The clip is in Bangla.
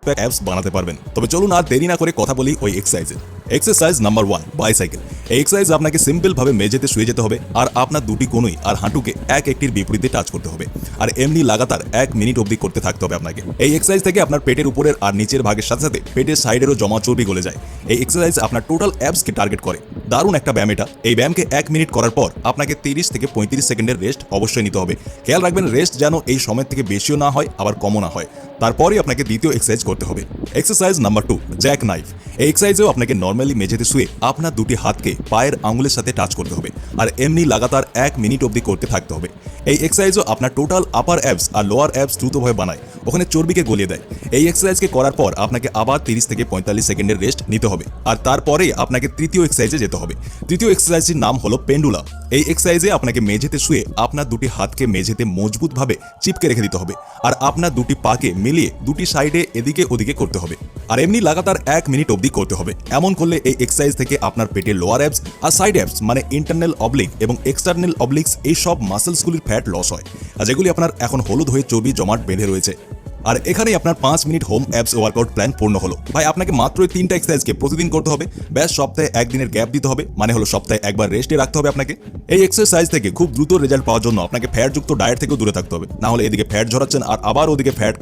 প্যাক অ্যাপস বানাতে পারবেন। তবে চলুন আর দেরি না করে কথা বলি ওই এক্সারসাইজের। Exercise number 1, bicycle. এই এক্সারসাইজ আপনাকে সিম্পলভাবে মেঝেতে শুয়ে যেতে হবে আর আপনার দুটি কনুই আর হাঁটুকে এক একটির বিপরীতে টাচ করতে হবে আর এমনি লাগাতার 1 মিনিট অবধি করতে থাকতে হবে আপনাকে। এই এক্সারসাইজ থেকে আপনার পেটের উপরের আর নিচের ভাগের সাথে সাথে পেটের সাইডেরও জমা চর্বি গলে যায়। এই এক্সারসাইজ আপনার টোটাল অ্যাপসকে টার্গেট করে। দারুণ একটা ব্যায়াম এটা। এই ব্যায়ামকে 1 মিনিট করার পর আপনাকে 30 থেকে 35 সেকেন্ডের রেস্ট অবশ্যই নিতে হবে। খেয়াল রাখবেন রেস্ট যেন এই সময় থেকে বেশিও না হয় আবার কমও না হয়। তারপরেই আপনাকে দ্বিতীয় এক্সারসাইজ করতে হবে। Exercise number 2, Jack knife. এই এক্সারসাইজেও আপনাকে নর্মালি মেঝেতে শুয়ে আপনার দুটি হাতকে পায়ের আঙুলের সাথে টাচ করতে হবে আর এমনি লাগাতার 1 মিনিট অবধি করতে থাকতে হবে। এই এক্সারসাইজও আপনার টোটাল আপার অ্যাপস আর লোয়ার অ্যাপস দ্রুতভাবে বানায়, ওখানে চর্বিকে গলিয়ে দেয়। এই এক্সারসাইজকে করার পর আপনাকে আবার 30 থেকে 45 সেকেন্ডের রেস্ট নিতে হবে আর তারপরে আপনাকে তৃতীয় এক্সারসাইজে যেতে হবে। তৃতীয় এক্সারসাইজটির নাম হলো পেন্ডুলা। এই এক্সারসাইজে আপনাকে মেঝেতে শুয়ে আপনার দুটি হাতকে মেঝেতে মজবুতভাবে চিপকে রেখে দিতে হবে আর আপনার দুটি পাকে মিলিয়ে দুটি সাইডে এদিকে ওদিকে করতে হবে আর এমনি লাগাতার 1 মিনিট অবধি করতে হবে। এমন করলে এই এক্সারসাইজ থেকে আপনার পেটের লোয়ার অ্যাপস আর সাইড অ্যাপস মানে ইন্টারনাল অবলিক এবং এক্সটার্নাল অবলিক্স এই সব মাসেলসগুলির ফ্যাট লস হয় আর যেগুলি আপনার এখন হলুদ হয়ে চর্বি জমাট বেঁধে রয়েছে। আর এখানেই আপনার 5 minute home apps workout plan পূর্ণ হলো। ভাই আপনাকে মাত্র 3টা এক্সারসাইজকে প্রতিদিন করতে হবে, ব্যাস সপ্তাহে 1 দিনের গ্যাপ দিতে হবে, মানে হলো সপ্তাহে একবার রেস্টে রাখতে হবে আপনাকে। এই এক্সারসাইজ থেকে খুব দ্রুত রেজাল্ট পাওয়ার জন্য আপনাকে ফ্যাটযুক্ত ডায়েট থেকেও দূরে থাকতে হবে, না হলে এদিকে ফ্যাট ঝরাচ্ছেন আর আবার ওদিকে ফ্যাট